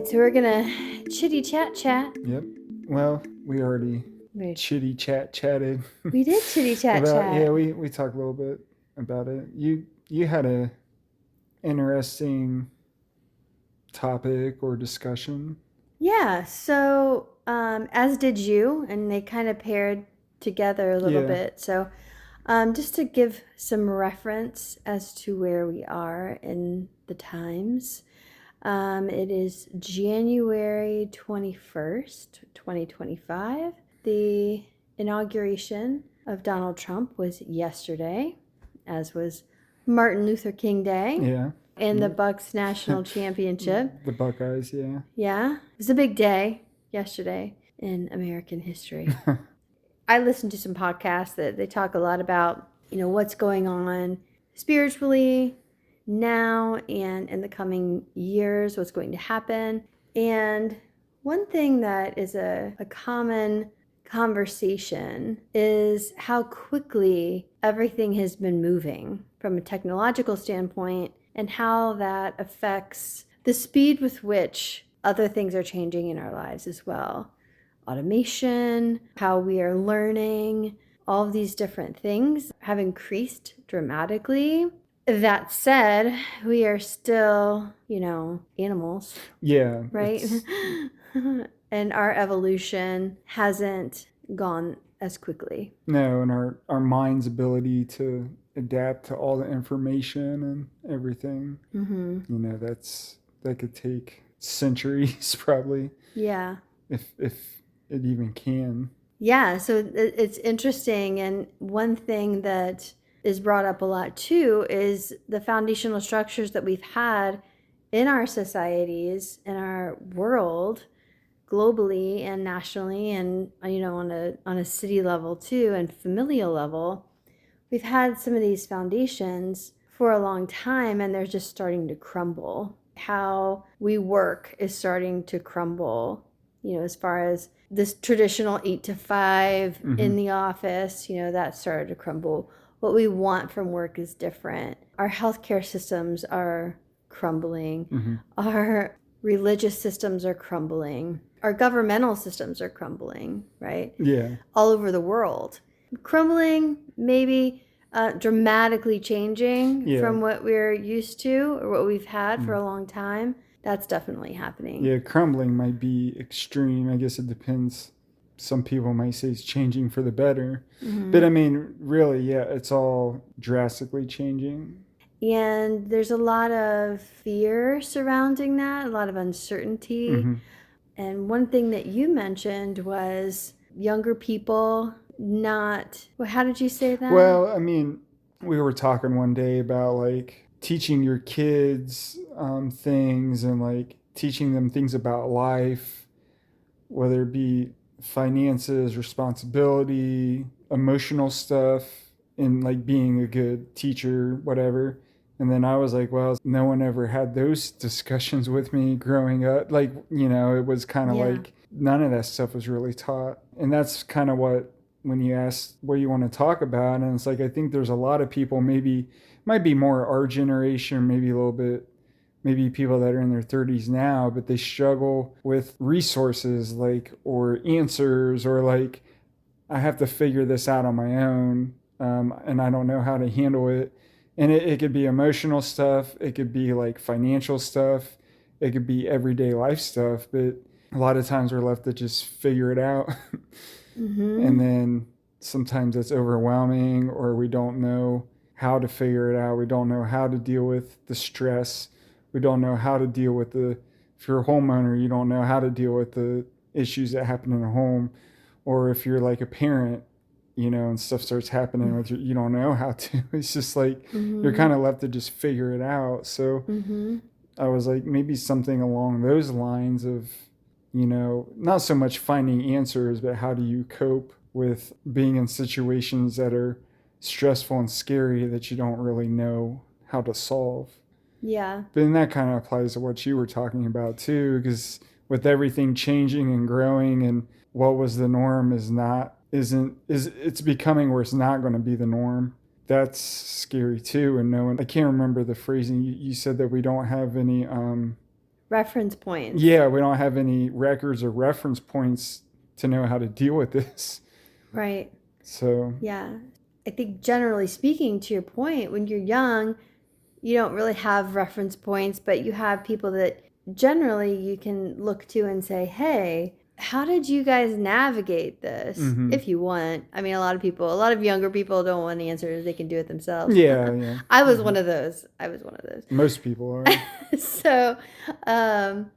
right, so we're gonna chitty chat. Yep. Well, we already chitty chatted We did chitty chat. about we talked a little bit about it. You had a interesting topic or discussion. Yeah. So as did you, and they kind of paired together a little bit. So just to give some reference as to where we are in the times. It is January 21st, 2025. The inauguration of Donald Trump was yesterday, as was Martin Luther King Day. Yeah. And the Bucks national championship. The Buckeyes, yeah. Yeah. It was a big day yesterday in American history. I listened to some podcasts that they talk a lot about, what's going on spiritually now and in the coming years, what's going to happen. And one thing that is a common conversation is how quickly everything has been moving from a technological standpoint and how that affects the speed with which other things are changing in our lives as well. Automation, how we are learning, all of these different things have increased dramatically. That said, we are still, animals. Yeah. Right? And our evolution hasn't gone as quickly. No, and our mind's ability to adapt to all the information and everything. Mm-hmm. That could take centuries probably. Yeah. If it even can. Yeah, so it's interesting, and one thing that is brought up a lot too is the foundational structures that we've had in our societies, in our world, globally and nationally, and on a city level too, and familial level. We've had some of these foundations for a long time, and they're just starting to crumble. How we work is starting to crumble, as far as this traditional 8 to 5 in the office, that started to crumble. What we want from work is different. Our healthcare systems are crumbling. Our religious systems are crumbling. Our governmental systems are crumbling, right? Yeah. All over the world. Crumbling, maybe dramatically changing from what we're used to or what we've had for a long time. That's definitely happening. Yeah, crumbling might be extreme. I guess it depends. Some people might say it's changing for the better. But I mean, really, yeah, it's all drastically changing. And there's a lot of fear surrounding that, a lot of uncertainty. And one thing that you mentioned was younger people not... Well, how did you say that? Well, I mean, we were talking one day about like teaching your kids things and like teaching them things about life, whether it be finances, responsibility, emotional stuff, and like being a good teacher, whatever. And then I was like, well, no one ever had those discussions with me growing up. Like, it was kind of like none of that stuff was really taught. And that's kind of what, when you ask what you want to talk about, and it's like, I think there's a lot of people, maybe might be more our generation, maybe a little bit, maybe people that are in their 30s now, but they struggle with resources or answers, or like, I have to figure this out on my own, and I don't know how to handle it. And it could be emotional stuff, it could be like financial stuff, it could be everyday life stuff, but a lot of times we're left to just figure it out. And then sometimes it's overwhelming, or we don't know how to figure it out. We don't know how to deal with the stress. We don't know how to deal with if you're a homeowner, you don't know how to deal with the issues that happen in a home. Or if you're like a parent, and stuff starts happening with you don't know how to. It's just like you're kind of left to just figure it out. So I was like, maybe something along those lines of, not so much finding answers, but how do you cope with being in situations that are stressful and scary that you don't really know how to solve. Yeah. But then that kind of applies to what you were talking about too, because with everything changing and growing, and what was the norm it's becoming where it's not going to be the norm. That's scary too. And I can't remember the phrasing. You said that we don't have any reference points. Yeah, we don't have any records or reference points to know how to deal with this. Right. So, Yeah. I think generally speaking, to your point, when you're young, you don't really have reference points, but you have people that generally you can look to and say, hey, how did you guys navigate this? mm-hmm. If you want. I mean, a lot of younger people don't want answers. They can do it themselves. Yeah, yeah. I was Mm-hmm. one of those. Most people are. So, um,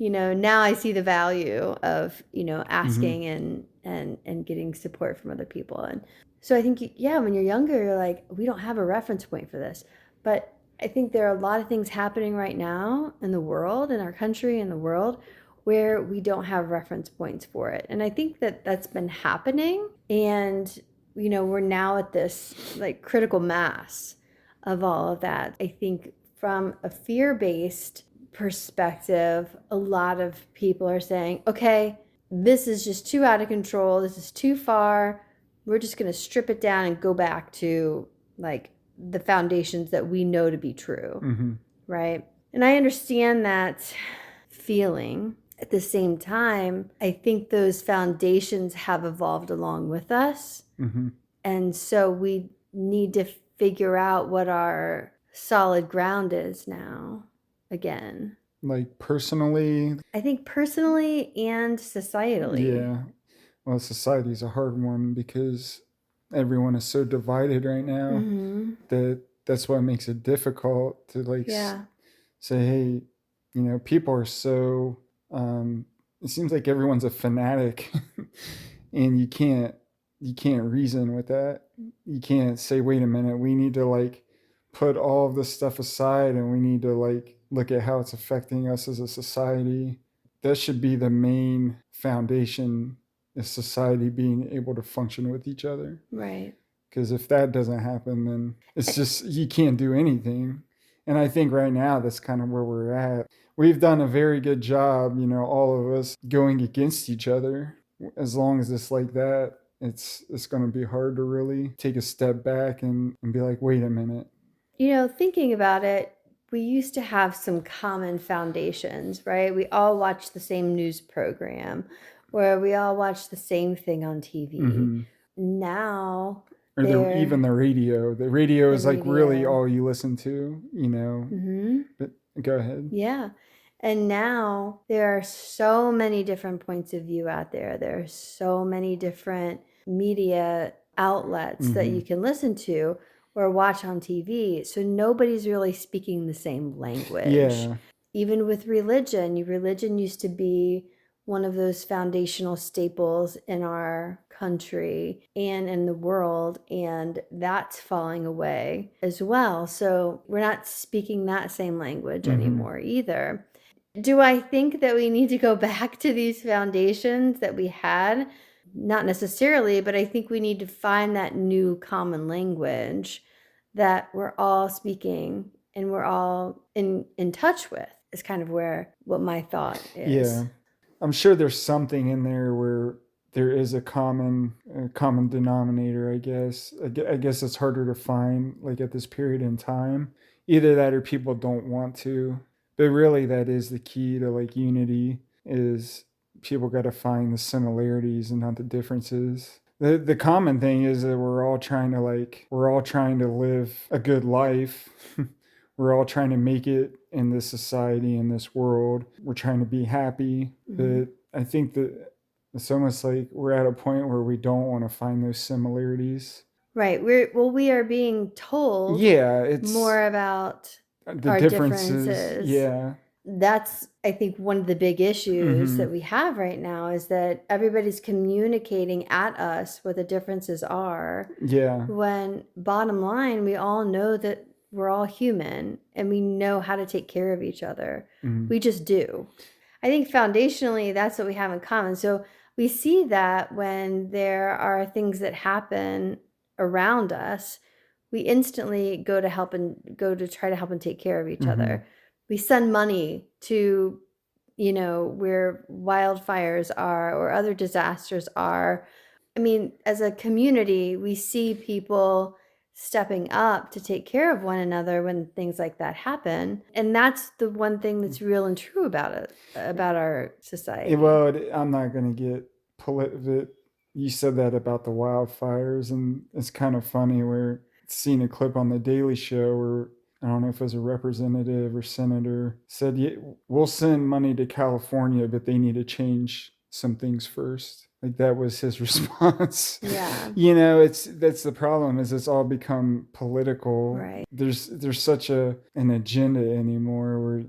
now I see the value of, Mm-hmm. asking and getting support from other people. And so I think, yeah, when you're younger, you're like, we don't have a reference point for this. But I think there are a lot of things happening right now in the world, in our country, in the world, where we don't have reference points for it. And I think that that's been happening. And, we're now at this like critical mass of all of that. I think from a fear-based perspective, a lot of people are saying, okay, this is just too out of control. This is too far. We're just going to strip it down and go back to like the foundations that we know to be true. Mm-hmm. Right. And I understand that feeling. At the same time, I think those foundations have evolved along with us. Mm-hmm. And so we need to figure out what our solid ground is now again. Like personally, I think personally and societally. yeah. Well, society's a hard one because everyone is so divided right now Mm-hmm. that that's what makes it difficult to like Yeah. say, hey, people are so. It seems like everyone's a fanatic, and you can't reason with that. You can't say, wait a minute, we need to like put all of this stuff aside, and we need to like look at how it's affecting us as a society. That should be the main foundation, is society being able to function with each other. Right. Because if that doesn't happen, then it's just you can't do anything. And I think right now that's kind of where we're at. We've done a very good job, all of us going against each other. As long as it's like that, it's going to be hard to really take a step back and be like, wait a minute. Thinking about it, we used to have some common foundations, right? We all watched the same news program, where we all watched the same thing on TV. Mm-hmm. Now, Or even the radio. The radio is like really all you listen to, Mm-hmm. But go ahead. Yeah. And now there are so many different points of view out there. There are so many different media outlets that Mm-hmm. you can listen to or watch on TV. So nobody's really speaking the same language. Yeah. Even with religion used to be one of those foundational staples in our country and in the world, and that's falling away as well. So we're not speaking that same language Mm-hmm. anymore either. Do I think that we need to go back to these foundations that we had? Not necessarily, but I think we need to find that new common language that we're all speaking and we're all in touch with, is kind of what my thought is. Yeah. I'm sure there's something in there where there is a common denominator, I guess. I guess it's harder to find like at this period in time. Either that or people don't want to. But really that is the key to like unity, is people got to find the similarities and not the differences. The common thing is that we're all trying to live a good life. We're all trying to make it in this society, in this world. We're trying to be happy. Mm-hmm. But I think that it's almost like we're at a point where we don't want to find those similarities. Right. We are being told it's more about the our differences. Yeah. That's, I think, one of the big issues Mm-hmm. that we have right now, is that everybody's communicating at us what the differences are. Yeah. When bottom line, we all know that we're all human and we know how to take care of each other. Mm-hmm. We just do. I think foundationally, that's what we have in common. So we see that when there are things that happen around us, we instantly go to try to help and take care of each Mm-hmm. other. We send money to, where wildfires are or other disasters are. I mean, as a community, we see people stepping up to take care of one another when things like that happen. And that's the one thing that's real and true about it, about our society. Well, I'm not going to get political. You said that about the wildfires, and it's kind of funny. We're seeing a clip on the Daily Show where I don't know if it was a representative or senator said, yeah, we'll send money to California, but they need to change some things first. Like that was his response. Yeah. That's the problem is it's all become political. Right. There's such an agenda anymore where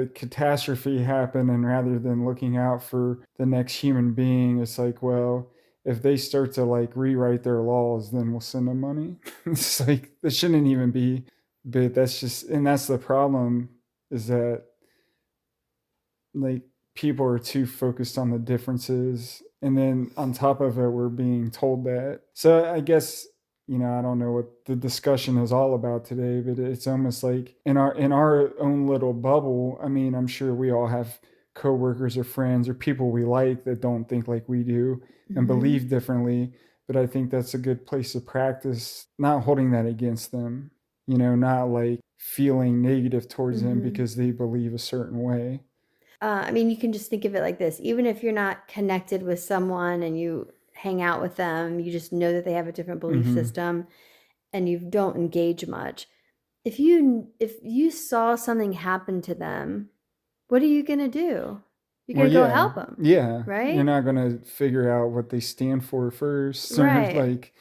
a catastrophe happened, and rather than looking out for the next human being, it's like, well, if they start to like rewrite their laws, then we'll send them money. It's like that shouldn't even be, but that's the problem is that like people are too focused on the differences, and then on top of it we're being told that. So I guess I don't know what the discussion is all about today, but it's almost like in our own little bubble. I mean, I'm sure we all have coworkers or friends or people we like that don't think like we do and believe differently, but I think that's a good place to practice not holding that against them, not like feeling negative towards them because they believe a certain way. I mean, you can just think of it like this. Even if you're not connected with someone and you hang out with them, you just know that they have a different belief system and you don't engage much. If you saw something happen to them, what are you going to do? You're going to go help them. Yeah. Right? You're not going to figure out what they stand for first, or Right. like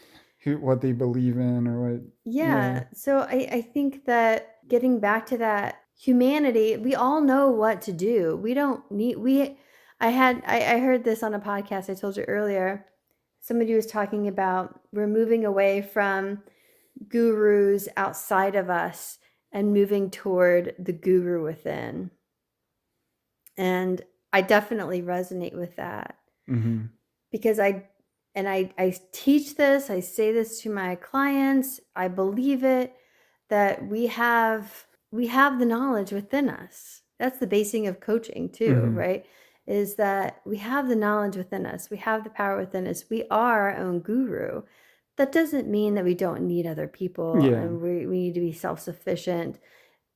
what they believe in or what. Yeah. So I think that getting back to that humanity, we all know what to do. We don't need, I heard this on a podcast I told you earlier. Somebody was talking about we're moving away from gurus outside of us and moving toward the guru within. And I definitely resonate with that because I teach this, I say this to my clients, I believe it, that we have the knowledge within us. That's the basing of coaching too, right? Is that we have the knowledge within us. We have the power within us. We are our own guru. That doesn't mean that we don't need other people and we need to be self-sufficient.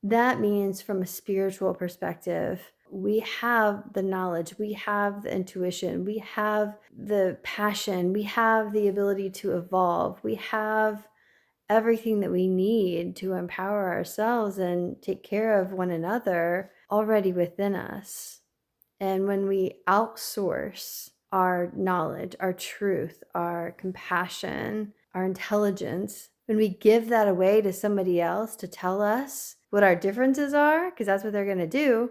That means from a spiritual perspective, we have the knowledge, we have the intuition, we have the passion, we have the ability to evolve, we have everything that we need to empower ourselves and take care of one another already within us. And when we outsource our knowledge, our truth, our compassion, our intelligence, when we give that away to somebody else to tell us what our differences are, because that's what they're going to do,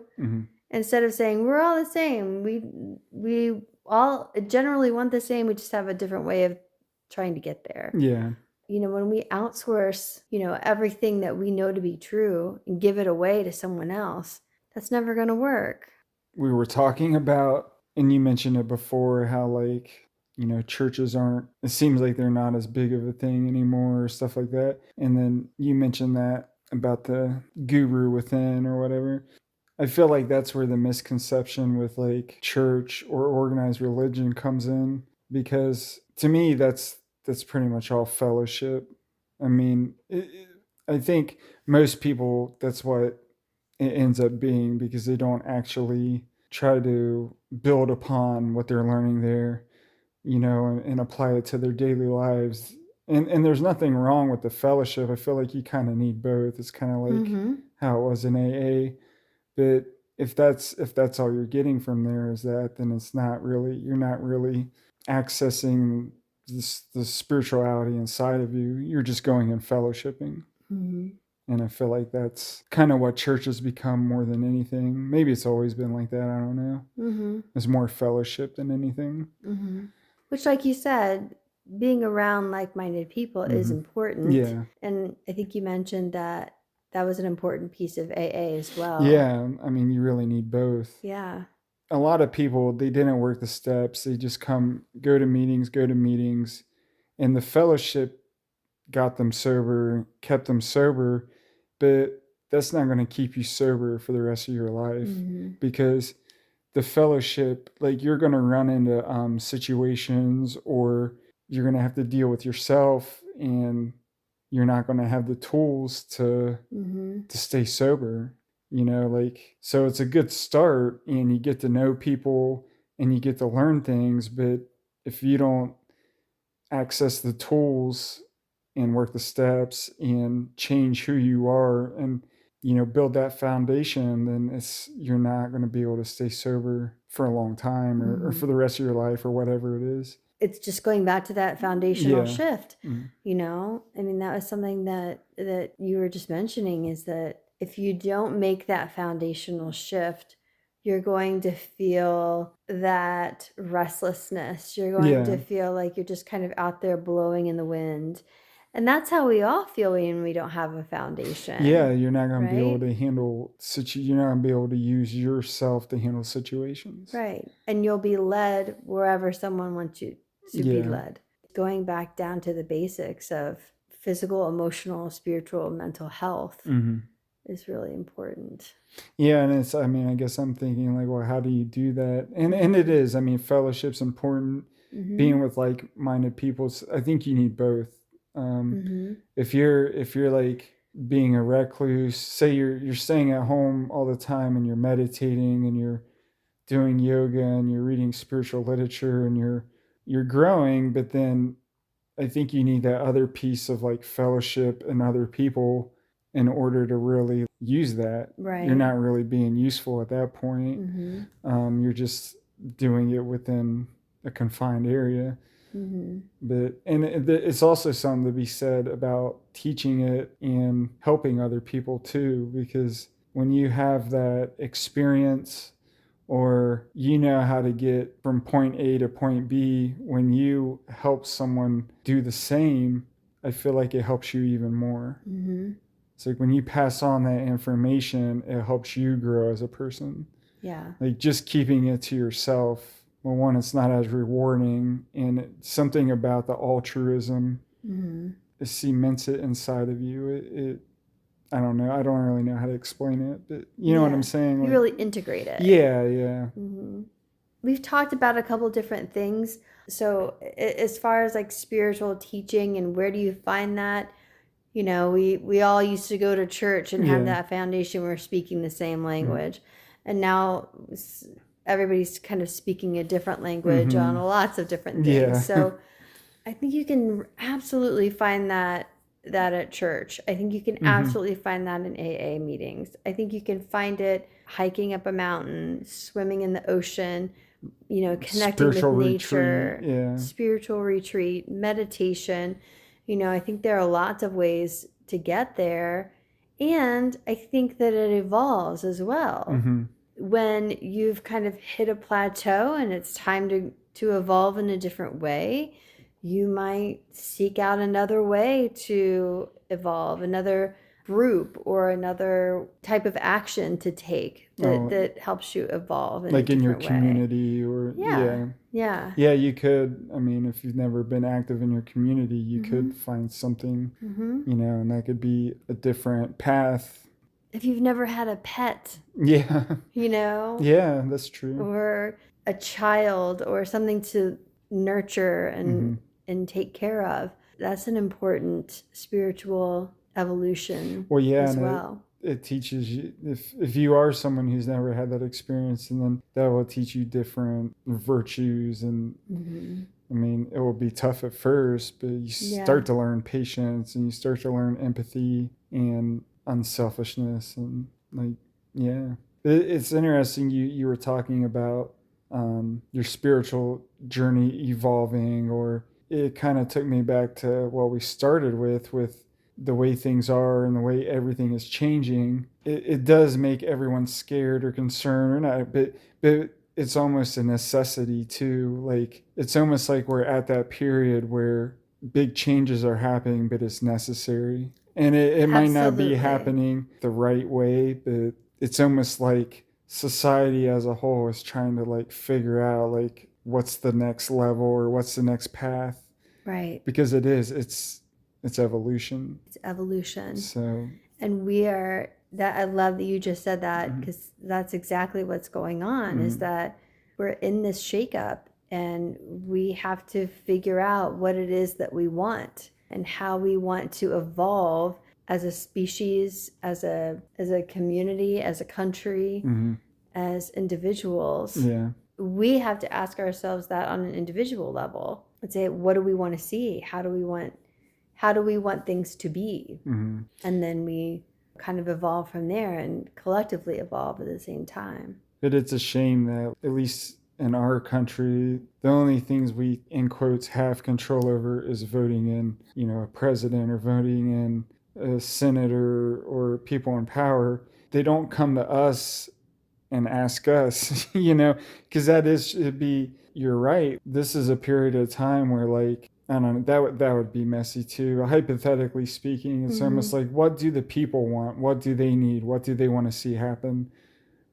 instead of saying we're all the same, we all generally want the same, we just have a different way of trying to get there. Yeah. When we outsource, everything that we know to be true and give it away to someone else, that's never going to work. We were talking about, and you mentioned it before, how like, churches it seems like they're not as big of a thing anymore or stuff like that. And then you mentioned that about the guru within or whatever. I feel like that's where the misconception with like church or organized religion comes in, because to me that's pretty much all fellowship. I mean, I think most people, that's what it ends up being, because they don't actually try to build upon what they're learning there, and apply it to their daily lives. And there's nothing wrong with the fellowship. I feel like you kind of need both. It's kind of like how it was in AA. But if that's all you're getting from there is that, then you're not really accessing the spirituality inside of you. You're just going and fellowshipping. And I feel like that's kind of what church has become more than anything. Maybe it's always been like that. I don't know. It's more fellowship than anything. Which, like you said, being around like-minded people is important. Yeah. And I think you mentioned that was an important piece of AA as well. Yeah. I mean, you really need both. Yeah. A lot of people, they didn't work the steps. They just go to meetings, and the fellowship got them sober, kept them sober, but that's not going to keep you sober for the rest of your life, because the fellowship, like, you're going to run into situations, or you're going to have to deal with yourself, and you're not going to have the tools to stay sober. Like, so it's a good start, and you get to know people and you get to learn things. But if you don't access the tools and work the steps and change who you are and build that foundation, then you're not going to be able to stay sober for a long time, or for the rest of your life, or whatever it is. It's just going back to that foundational shift. Mm-hmm. I mean, that was something that you were just mentioning, is that if you don't make that foundational shift, you're going to feel that restlessness. You're going to feel like you're just kind of out there blowing in the wind. And that's how we all feel when we don't have a foundation. Yeah, you're not going to be able to handle you're not going to be able to use yourself to handle situations. Right. And you'll be led wherever someone wants you to be led. Going back down to the basics of physical, emotional, spiritual, mental health is really important. Yeah, and I guess I'm thinking like, well, how do you do that? And it is. Fellowship's important. Being with like-minded people. I think you need both. If you're like being a recluse, say you're staying at home all the time and you're meditating and you're doing yoga and you're reading spiritual literature and you're growing, but then I think you need that other piece of like fellowship and other people in order to really use that. Right. You're not really being useful at that point. You're just doing it within a confined area. But it's also something to be said about teaching it and helping other people too, because when you have that experience, or how to get from point A to point B, when you help someone do the same, I feel like it helps you even more. It's like when you pass on that information, it helps you grow as a person. Yeah. Like just keeping it to yourself, well, one, it's not as rewarding, and something about the altruism, it cements it inside of you. It I don't know. I don't really know how to explain it, but you know what I'm saying? You really integrate it. Yeah. We've talked about a couple different things. So as far as like spiritual teaching and where do you find that, we all used to go to church and have that foundation. We're speaking the same language. And now everybody's kind of speaking a different language on lots of different things. So I think you can absolutely find that at church. I think you can absolutely find that in AA meetings. I think you can find it hiking up a mountain, swimming in the ocean, connecting spiritual with nature, spiritual retreat, meditation. I think there are lots of ways to get there. And I think that it evolves as well. When you've kind of hit a plateau and it's time to evolve in a different way, you might seek out another way to evolve, another group or another type of action to take that helps you evolve in like a in your way. Community, or yeah, you could, if you've never been active in your community, you could find something, and that could be a different path. If you've never had a pet, yeah, that's true, or a child or something to nurture and take care of, that's an important spiritual evolution as well. It teaches you, if you are someone who's never had that experience, and then that will teach you different virtues, and it will be tough at first, but you start to learn patience, and you start to learn empathy and unselfishness, and it's interesting. You were talking about your spiritual journey evolving, or it kind of took me back to what we started with the way things are and the way everything is changing. It does make everyone scared or concerned or not, but it's almost a necessity too. Like, it's almost like we're at that period where big changes are happening, but it's necessary. And it might not be happening the right way, but it's almost like society as a whole is trying to like figure out like what's the next level or what's the next path. Right. Because it's evolution. It's evolution. So, and I love that you just said that, because that's exactly what's going on, is that we're in this shakeup and we have to figure out what it is that we want. and how we want to evolve as a species, as a community, as a country, as individuals. Yeah. We have to ask ourselves that on an individual level and say, what do we want to see? How do we want things to be? And then we kind of evolve from there and collectively evolve at the same time. But it's a shame that, at least in our country, the only things we, in quotes, have control over is voting in, a president or voting in a senator or people in power. They don't come to us and ask us, because should be, you're right. This is a period of time where, like, I don't know, that would be messy too. Hypothetically speaking, it's almost like, what do the people want? What do they need? What do they want to see happen?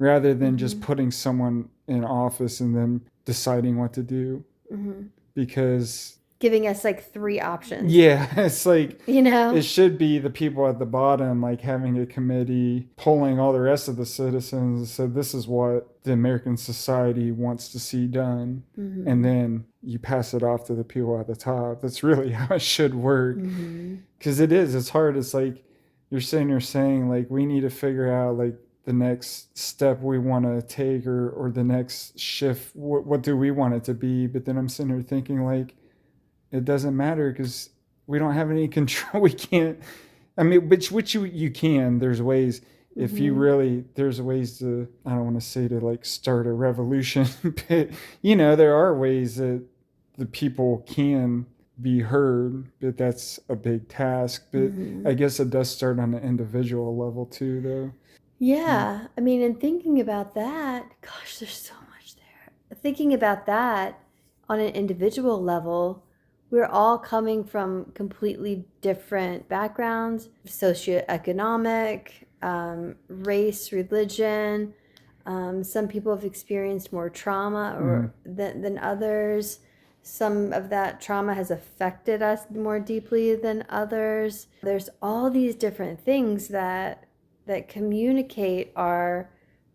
Rather than just putting someone in office and then deciding what to do. Because giving us like 3 options. Yeah, it's like, it should be the people at the bottom, like having a committee polling all the rest of the citizens. So this is what the American society wants to see done. And then you pass it off to the people at the top. That's really how it should work. Because it's hard. It's like you're saying like, we need to figure out like the next step we want to take or the next shift. What do we want it to be? But then I'm sitting here thinking like, it doesn't matter because we don't have any control. We can't, which you can, there's ways, if you really, there's ways to, I don't want to say to like start a revolution, but there are ways that the people can be heard, but that's a big task. But I guess it does start on an individual level too, though. Yeah. And thinking about that, gosh, there's so much there. Thinking about that on an individual level, we're all coming from completely different backgrounds, socioeconomic, race, religion. Some people have experienced more trauma than others. Some of that trauma has affected us more deeply than others. There's all these different things that communicate our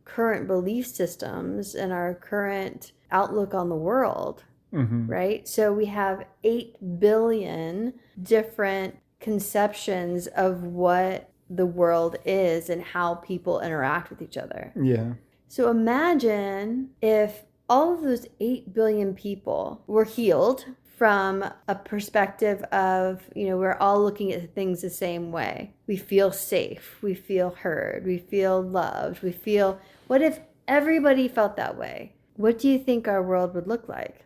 current belief systems and our current outlook on the world. Right? So we have 8 billion different conceptions of what the world is and how people interact with each other. Yeah. So imagine if all of those 8 billion people were healed from a perspective of, we're all looking at things the same way. We feel safe. We feel heard. We feel loved. What if everybody felt that way? What do you think our world would look like?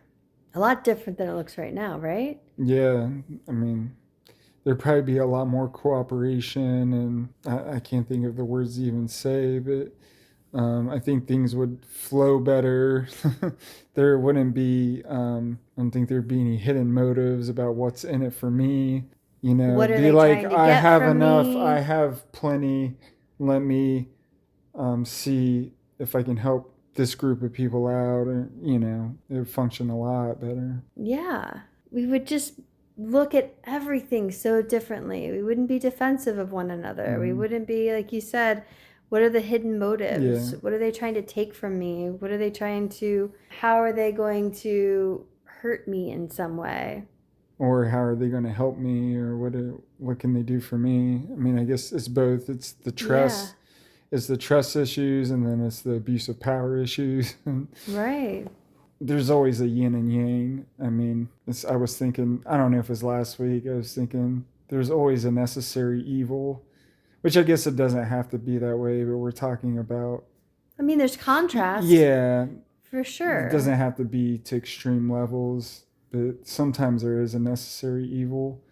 A lot different than it looks right now, right? Yeah. There'd probably be a lot more cooperation, and I can't think of the words to even say, but I think things would flow better. There wouldn't be, I don't think there'd be any hidden motives about what's in it for me. What are be they like, trying to I get have from enough, me? I have plenty. Let me see if I can help this group of people out, or it would function a lot better. Yeah, we would just look at everything so differently. We wouldn't be defensive of one another. We wouldn't be, like you said, what are the hidden motives? What are they trying to take from me? How are they going to hurt me in some way? Or how are they going to help me, or what can they do for me? I guess it's both. It's the trust. Yeah. It's the trust issues, and then it's the abuse of power issues. Right. There's always a yin and yang. I was thinking, I don't know if it was last week, I was thinking there's always a necessary evil, which I guess it doesn't have to be that way, but we're talking about. There's contrast. Yeah. For sure. It doesn't have to be to extreme levels, but sometimes there is a necessary evil.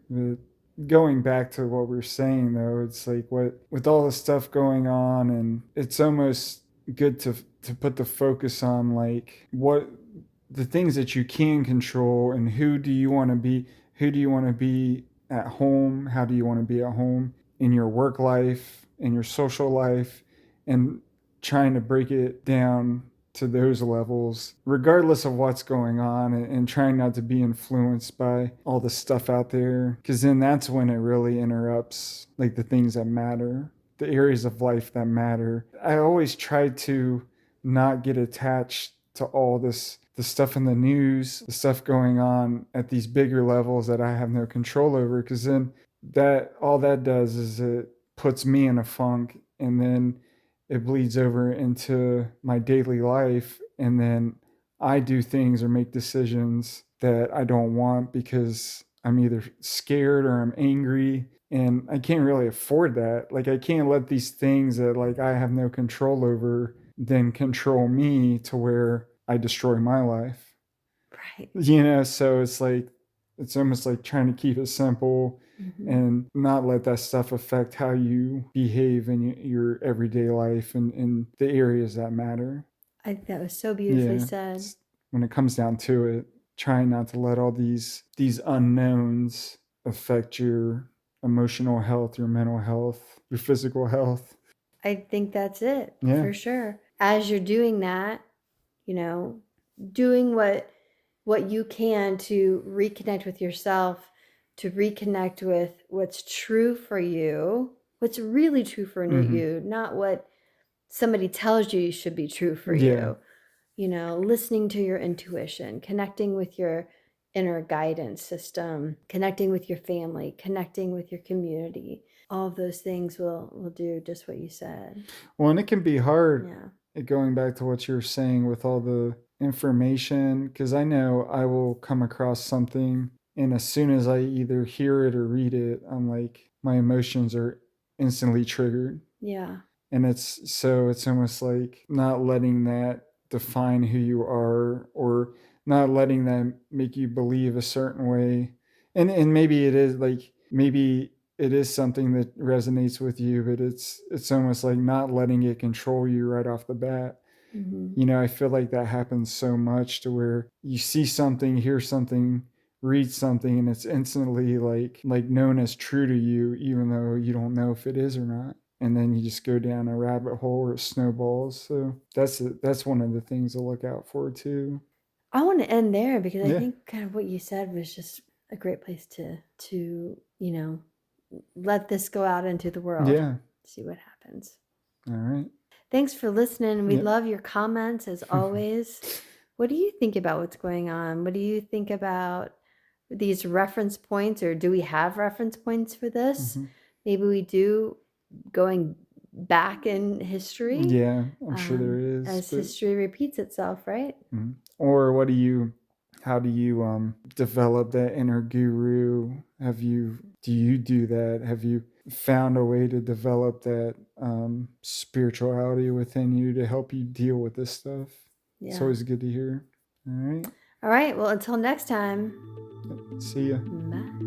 But going back to what we were saying, though, it's like, with all the stuff going on, and it's almost good to put the focus on like what the things that you can control, and who do you want to be at home, how do you want to be at home, in your work life, in your social life, and trying to break it down to those levels, regardless of what's going on, and trying not to be influenced by all the stuff out there, because then that's when it really interrupts like the things that matter, the areas of life that matter. I always try to not get attached to all this the stuff in the news, the stuff going on at these bigger levels that I have no control over, because then that all that does is it puts me in a funk, and then it bleeds over into my daily life, and then I do things or make decisions that I don't want because I'm either scared or I'm angry, and I can't really afford that. Like, I can't let these things that like I have no control over then control me to where I destroy my life. Right. So it's like it's almost like trying to keep it simple and not let that stuff affect how you behave in your everyday life and in the areas that matter. I think that was so beautifully Yeah, said. when it comes down to it, trying not to let all these unknowns affect your emotional health, your mental health, your physical health. I think that's it Yeah. for sure. As you're doing that, you know, doing what you can to reconnect with yourself, to reconnect with what's true for you, what's really true for you, not what somebody tells you should be true for Yeah. you. Listening to your intuition, connecting with your inner guidance system, connecting with your family, connecting with your community. All of those things will do just what you said. Well, and it can be hard, Yeah. going back to what you were saying with all the information, because I know I will come across something, and as soon as I either hear it or read it, I'm like, my emotions are instantly triggered. Yeah. And it's almost like not letting that define who you are, or not letting that make you believe a certain way. And maybe it is like, maybe it is something that resonates with you, but it's almost like not letting it control you right off the bat. I feel like that happens so much, to where you see something, hear something, read something, and it's instantly like known as true to you, even though you don't know if it is or not. And then you just go down a rabbit hole where it snowballs. So that's one of the things to look out for too. I want to end there because I Yeah. think kind of what you said was just a great place to let this go out into the world, Yeah. see what happens. All right. Thanks for listening. We Yep. love your comments as always. What do you think about what's going on? What do you think about these reference points, or do we have reference points for this? Maybe we do, going back in history, Yeah, I'm sure there is, as but history repeats itself, right? or how do you develop that inner guru? Do you do that? Have you found a way to develop that spirituality within you to help you deal with this stuff? It's Yeah. always good to hear. All right. All right. Well, until next time. See ya. Bye.